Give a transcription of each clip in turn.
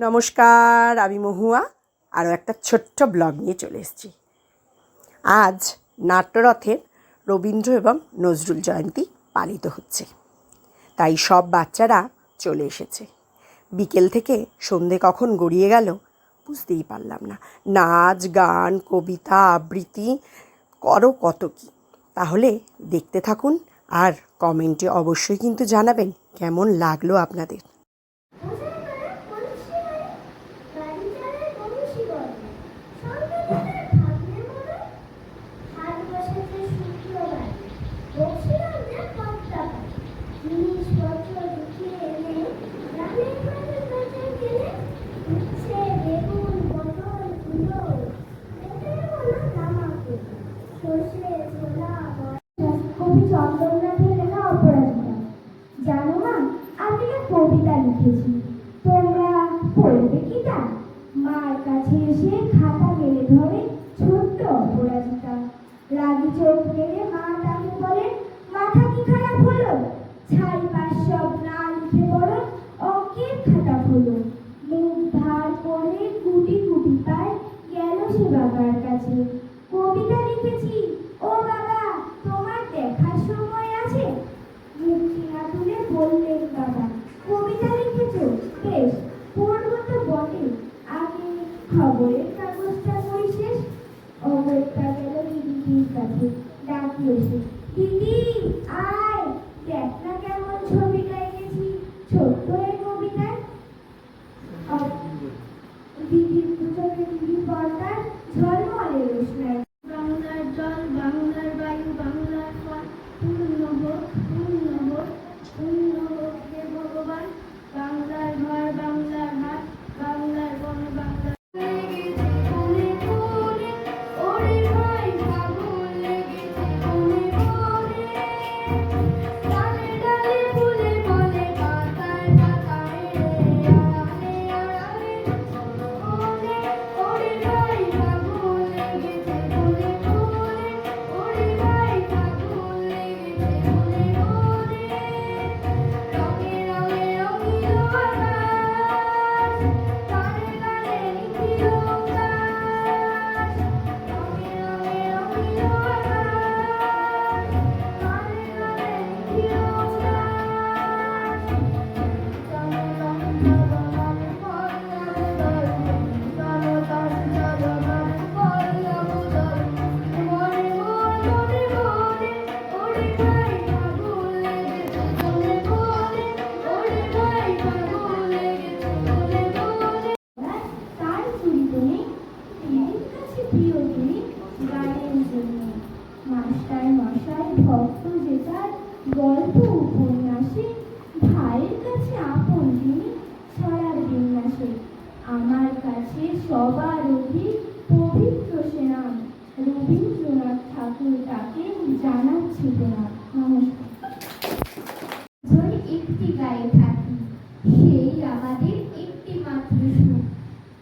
নমস্কার, আমি মহুয়া আরও একটা ছোট্ট ব্লগ নিয়ে চলে এসেছি। আজ নাট্যরথের রবীন্দ্র এবং নজরুল জয়ন্তী পালিত হচ্ছে, তাই সব বাচ্চারা চলে এসেছে। বিকেল থেকে সন্ধে কখন গড়িয়ে গেল বুঝতেই পারলাম না। নাচ, গান, কবিতা, আবৃত্তি, কত কী। তাহলে দেখতে থাকুন আর কমেন্টে অবশ্যই কিন্তু জানাবেন কেমন লাগলো আপনাদের। চন্দ্রনাথের লেখা অপরাজিতা। জানো মা, আমি একটা কবিতা লিখেছি, তোমরা পড়বে কি তা? মার কাছে এসে খাতা মেলে ধরে ছোট্ট অপরাজিতা। রাগি চোখ মেলে মা তাকে বলে, মাথা কি খারাপ হলো? ছাই পাশ সব না লিখে বড় অঙ্কের খাতা হলো। মুখ ধার করে কুটি কুটি পায় গেল সে বাবার কাছে। কবিতা লিখেছি, ও বাবা, তোমার দেখার সময় আছে? মুখটি না তুলে বললেন বাবা, কবিতা লিখেছ? বেশ, পড়বো তো বটে, আগে খবরের কাগজটা পড়ি শেষ। অগত্যা গেল দিদির কাছে, ডাকি এসে, দিদি আয়, দেখ না কেমন ছবিটা এঁকেছি ছোট্ট এই কবিতায়। দিদির চোখে দিদি পর্দার ঝলমলে রোশনাই। বাংলার জল, বাংলার বায়ু, বাংলার ফল, পূর্ণ হোক, পূর্ণ হোক, পূর্ণ হোক হে ভগবান। বাংলার ঘর, বাংলার হাট, বাংলার বন, বাংলার মাস্টার মশাই ভক্ত যে তার গল্প উপন্যাসে, ভাইয়ের কাছে আপন তিনি ছড়ার বিন্যাসে। আমার কাছে সবার অধিক পবিত্র সে নাম, রবীন্দ্রনাথ ঠাকুর তাকে জানাচ্ছি প্রণাম। নমস্কার। যদি একটি গায়ে থাকি, সেই আমাদের একটি মাত্র সুখ।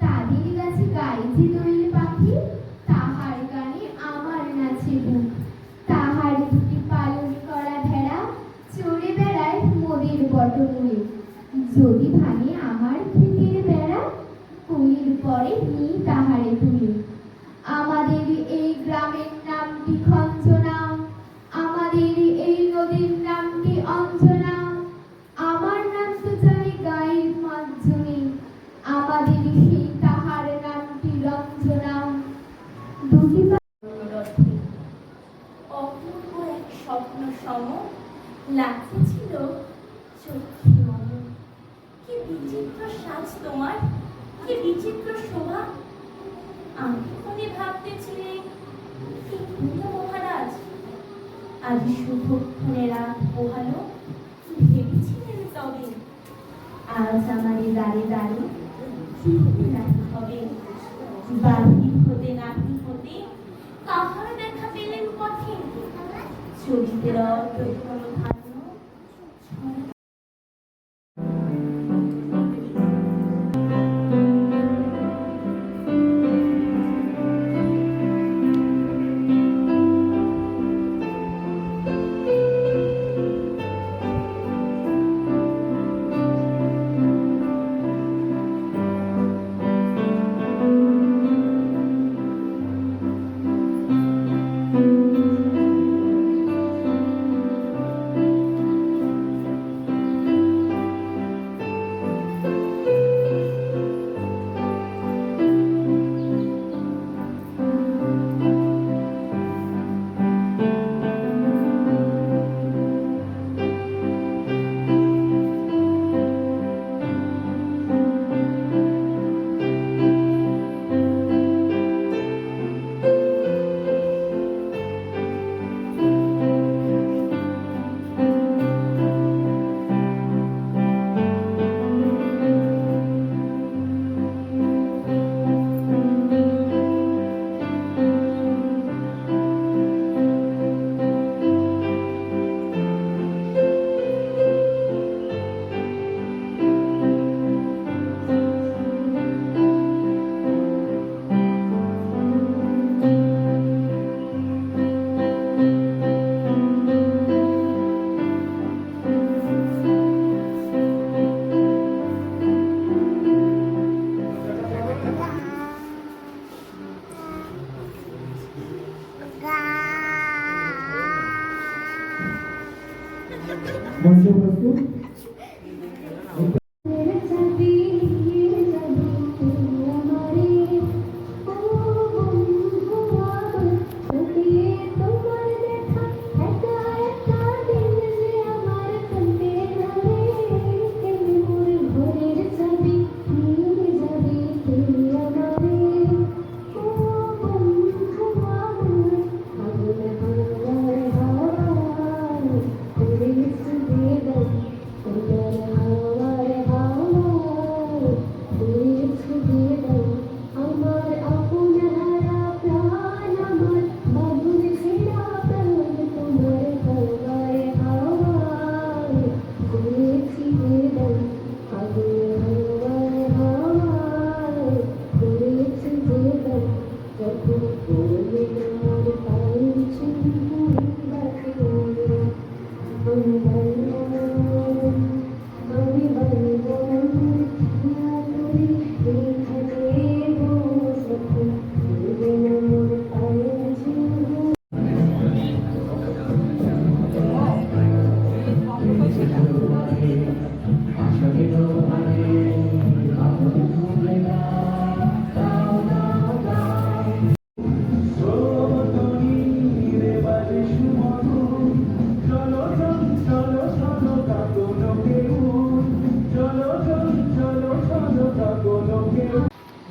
তাদের কাছে গাইছে দোয়েল পাখি, তাহার গানে আমার নাচে বুক। তাহার দুটি পালন করা ভেড়া চড়ে বেড়ায় মোদের বটমূলে। যদি ভাঙে আমার ক্ষেতের বেড়া, কুলির পরে নি তাহারে তুলে। আমাদের এই গ্রামের নামটি খঞ্জনা, আমাদের এই নদীর নামটি অঞ্জনা। আমার নাম তো জানে গায়ের মাঝজনে, আমাদের সেই তাহার নামটি রঞ্জনা। দুটি অপূর্ব এক স্বপ্ন সম লাগছিল চোখে মন। কি বিচিত্র সাজ তোমার, কি বিচিত্র শোভা। আমি মনে ভাবতেছিলে কি পুণ্য মহারাজ, আজ শুভক্ষণে রাত পোহালো। ভেবেছিলেন তবে আজ আমাদের দ্বারে দ্বারে কি হবে নাকি হবে। বাহির হতে নাকি হতে কাহার দেখা পেলেন পথে, চরিতের কোনো ধান্য।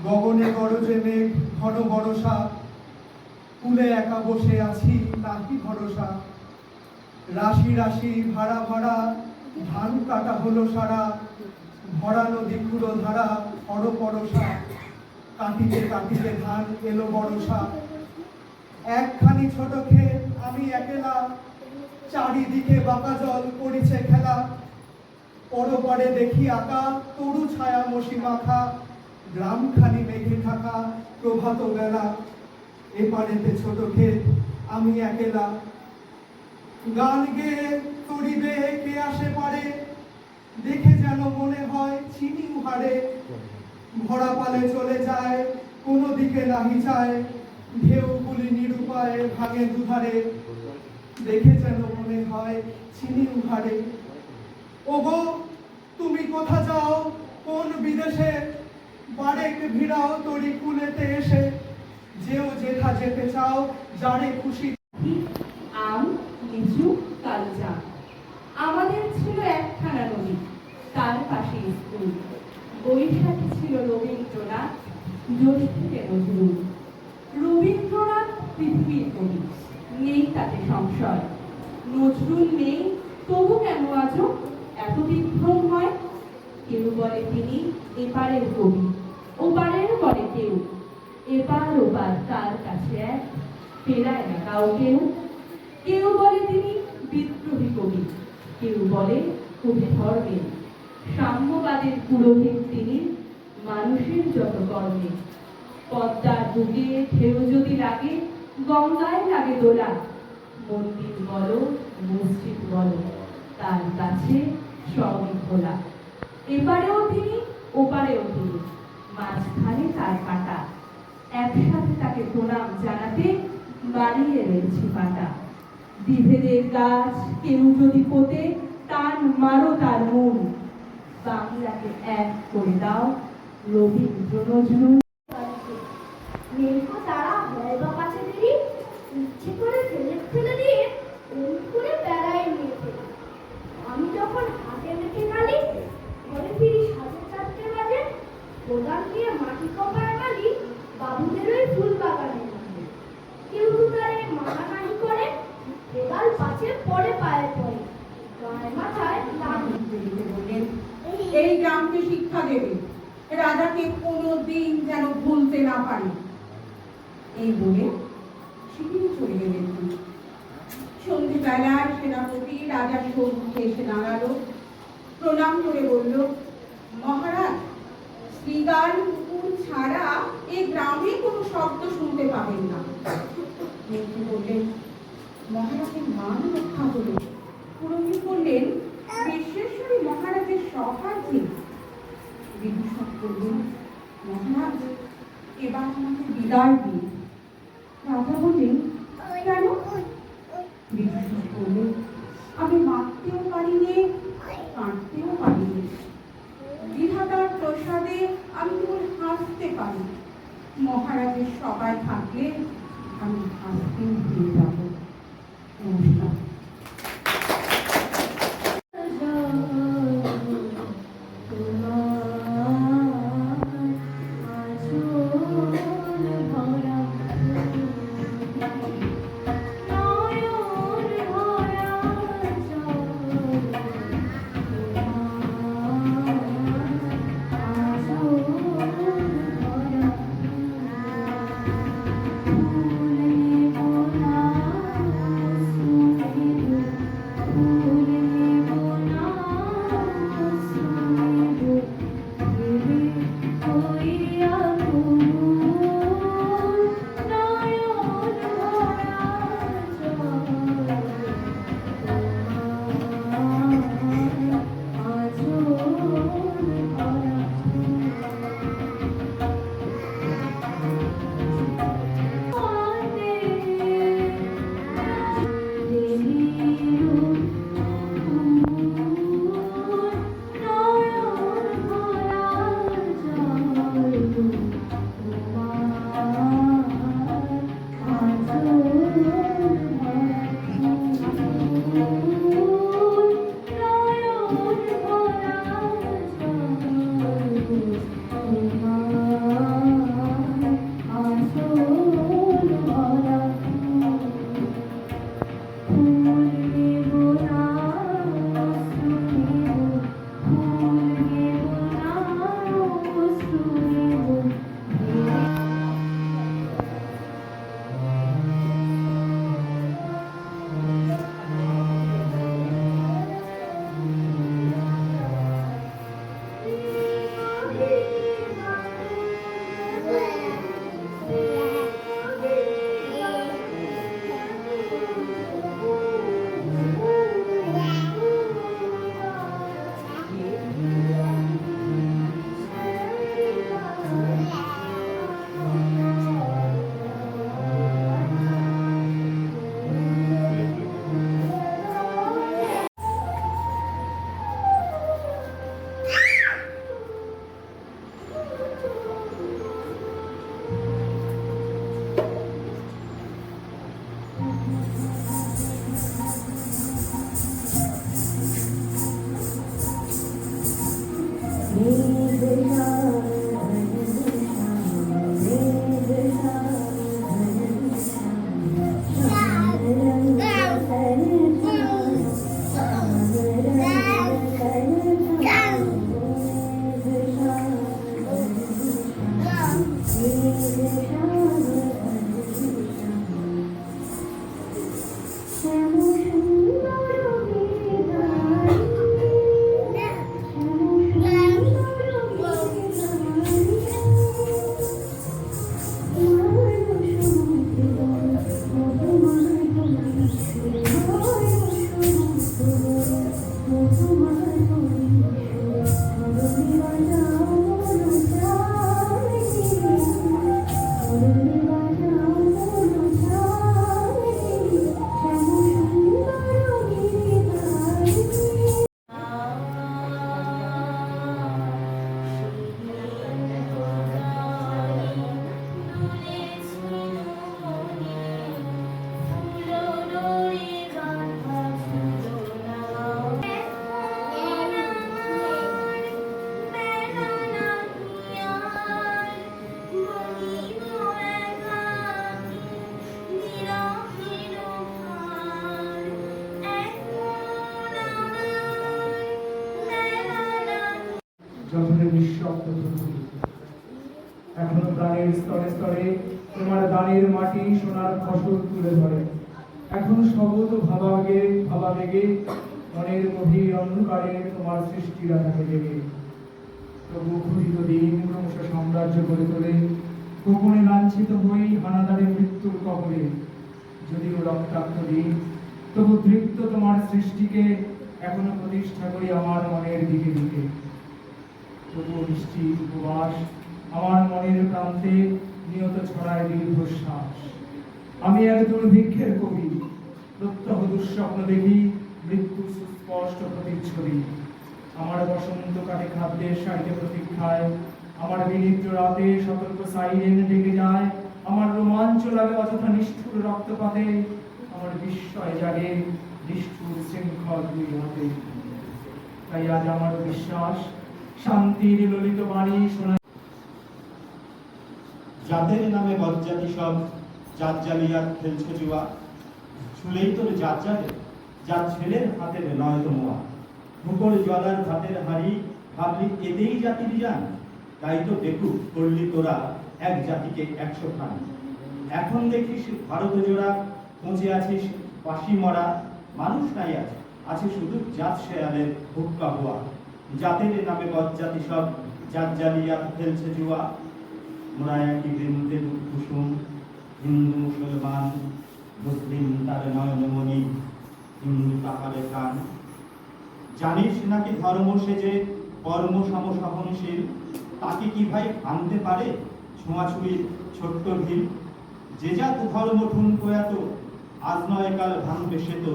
গগনে গরজে মেঘ ঘন বরষা, কুলে একা বসে আছি নাহি ভরসা। রাশি রাশি ভাড়া ভাড়া ধান কাটা হলো সারা, ভরা নদী খুঁড়ো ধারা হর পরশা। কাটিতে কাটিতে ধান এলো বরষা। একখানি ছোট ক্ষেত আমি একেলা, চারিদিকে বাঁকা জল করিছে খেলা। পরপারে দেখি আঁকা তরু ছায়া মশি মাখা, গ্রামখানি মেঘে ঢাকা প্রভাত বেলা। এপারেতে ছোট ক্ষেত আমি একেলা, গান গেয়ে তরিবে কে আসে পারে, দেখে যেন মনে হয় চিনি উহারে। ভরা পালে চলে যায় কোনো দিকে নাহি যায়, ঢেউগুলি নিরুপায় ভাঙে দুধারে, দেখে যেন মনে হয় চিনি উহারে। ওগো তুমি কোথা যাও কোন বিদেশে, বারেক ভিড়াও তরি কুলেতে এসে। যেও যেথা যেতে চাও যারে খুশি। আম, লিচু, কালচা। আমাদের ছিল একখানা নদী, তার পাশে স্কুল। বৈশাখী ছিল রবীন্দ্রনাথ, জ্যৈষ্ঠীতে নজরুল। রবীন্দ্রনাথ পৃথিবীর কবি, নেই তাতে সংশয়। নজরুল নেই, তবু কেন আজও এত বিভ্রম হয়? কেউ বলে তিনি এপারের কবি, ওপারের বলে কেউ। এপার ওপার তার কাছে এক, ফেরায় না কাউকেও। কেউ বলে তিনি বিদ্রোহী কবি, কেউ বলে কবি ধর্মের। সাম্যবাদের পুরোহিত তিনি, মানুষের যত কর্মে। পদ্মার বুকে ঢেউ যদি লাগে, গঙ্গায় লাগে দোলা। মন্দির বলো মসজিদ বলো, তার কাছে সবই খোলা। এপারেও তিনি ওপারেও তিনি, মাঝখানে তার কাটা। একসাথে তাকে প্রণাম জানাতে বাড়িয়ে রয়েছে পাটা। বিভেদের গাছ কেউ যদি পোতে, টান মারো তার মন। বাংলাকে এক করে দাও রবীন্দ্র নজরুল। মেঘো তারা হয় বা কাছে দেরি, ইচ্ছে করে ফেলে ফেলে দিয়ে অমনি করে বেড়ায় নিয়ে ফেলি। আমি যখন হাতে মেখে গালি, ঘরে ফিরি 4:30 বাজে। কোদাল দিয়ে মাটি কপায় গালি, বাবুদের ওই ফুল বাগানে। কেউ তারে মানা নাহি করে, কোদাল পাছে পড়ে পায়ে পড়ে, গায়ে মাথায় লাল। বললেন, এই গ্রামকে শিক্ষা দেবে, রাজাকে কোনোদিন যেন ভুলতে না পারি। এই বলে শিবিরে চলে গেলেন তিনি। সন্ধ্যেবেলায় সেনাপতি রাজার সম্মুখে এসে দাঁড়ালো, প্রণাম করে বলল, মহারাজ, শ্রীগান কুকুর ছাড়া এই গ্রামে কোনো শব্দ শুনতে পাবেন না। মন্ত্রী বললেন, মহারাজের মান রক্ষা হলো। পুরোহিত বললেন, বিশ্বেশ্বরী মহারাজের সহার্থে। বিদূষক বললেন, মহারাজ, এবার আমাকে বিদায় দিন। রাজা বললেন, কেন? বিদূষক বললেন, আমি মারতেও পারিনি, কাঁদতেও পারিনি। বিধাতার প্রসাদে আমি কেবল হাসতে পারি। মহারাজের সবাই থাকলে আমি হাসতেই দিয়ে যাব। নমস্কার। ফুলে ভরা প্রাণের স্তরে স্তরে তোমার দানের মাটি সোনার ফসল তুলে ধরে। এখন শবত ভাবাবেগে মনের গভীর অন্ধকারে তোমার সৃষ্টিরা থাকে জেগে। তবু ক্ষুধিত দিন ক্রমশ সাম্রাজ্য গড়ে তোলে, গোপনে লাঞ্ছিত হই হানাদারে মৃত্যুর কবলে। যদিও রক্তাক্ত দিন, তবু তৃপ্ত তোমার সৃষ্টিকে এখনো প্রতিষ্ঠা করি আমার মনের দিকে দিকে। তবুও নিশ্চিত উপবাস আমার মনের প্রান্তে নিয়ত ছড়ায় দীর্ঘশ্বাস। আমি এক দুর্ভিক্ষের কবি, প্রত্যহ দুঃস্বপ্ন দেখি মৃত্যু সুস্পষ্ট প্রতিচ্ছবি। আমার বসন্ত কাটে খাদ্যের সাইতে প্রতীক্ষায়, আমার বিনিদ্র রাতে সতর্ক সাইরেন ডেকে যায়। আমার রোমাঞ্চ লাগে অযথা নিষ্ঠুর রক্তপাতে, আমার বিস্ময় জাগে নিষ্ঠুর শৃঙ্খল দুই হাতে। তাই আজ আমার বিশ্বাস শান্তির ললিত বাণী শোনা। জাতের নামে বজ্জাতি সব জাত জালিয়াত খেলছে জুয়া, ছুলেই তোর জাত যাবে জাত ছেলের হাতের নয়তো মোয়া। ভূগোল জলার ভাতের হাড়ি ভাবলি এতেই জাতির জান, তাই তো দেখু করলি তোরা এক জাতিকে 100 খান। এখন দেখিস ভারত জোড়া পৌঁছে আছিস পাশি মরা, মানুষ নাই আছে, আছে শুধু জাত শেয়ালের হুক্কা হুয়া। জাতের নামে বজ্জাতি সব জাত জালিয়াত খেলছে জুয়া, মোরা একই বৃন্দে কুসুম, হিন্দু মুসলমান মুসলিম তার নয়নমণি, হিন্দু তাহারে প্রাণ। জানিস নাকি ধর্ম সে যে কর্ম সমসহনশীল, তাকে কি ভাই ভাঙতে পারে ছোঁয়াছুঁয়ির ছোট্ট ভিল। যে জাত ধর্ম ঠুনকো এত, আজ নয় কাল ভাঙবে সে তো।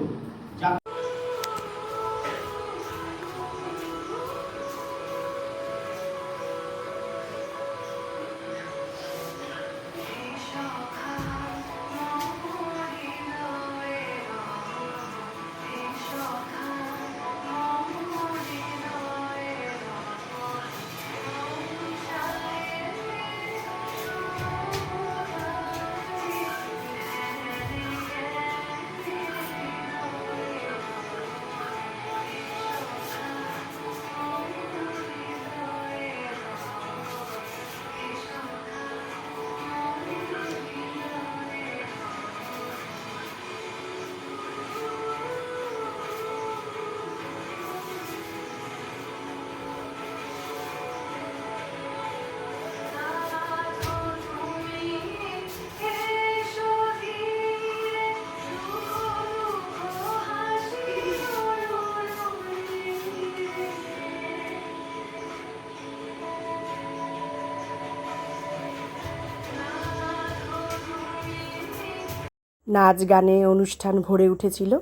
নাচ গানে অনুষ্ঠান ভরে উঠেছিল।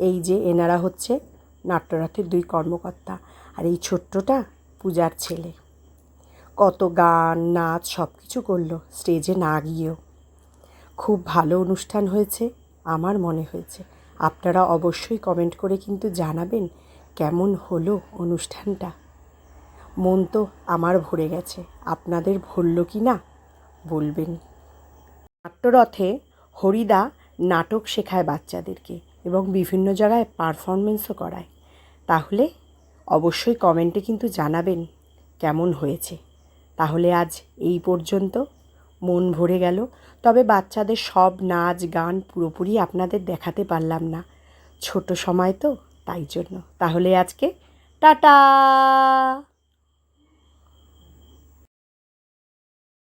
এই যে এনারা হচ্ছে নাট্যরথের 2 কর্মকর্তা, আর এই ছোট্টটা পূজার ছেলে। কত গান নাচ সব কিছু করলো স্টেজে না গিয়েও। খুব ভালো অনুষ্ঠান হয়েছে আমার মনে হয়েছে। আপনারা অবশ্যই কমেন্ট করে কিন্তু জানাবেন কেমন হলো অনুষ্ঠানটা। মন তো আমার ভরে গেছে, আপনাদের ভরল কি না বলবেন। নাট্যরথে হরিদা নাটক শেখায় বাচ্চাদেরকে এবং বিভিন্ন জায়গায় পারফরমেন্সও করায়। তাহলে অবশ্যই কমেন্টে কিন্তু জানাবেন কেমন হয়েছে। তাহলে আজ এই পর্যন্ত, মন ভরে গেল। তবে বাচ্চাদের সব নাচ গান পুরোপুরি আপনাদের দেখাতে পারলাম না, ছোট সময় তো, তাই জন্য। তাহলে আজকে টাটা।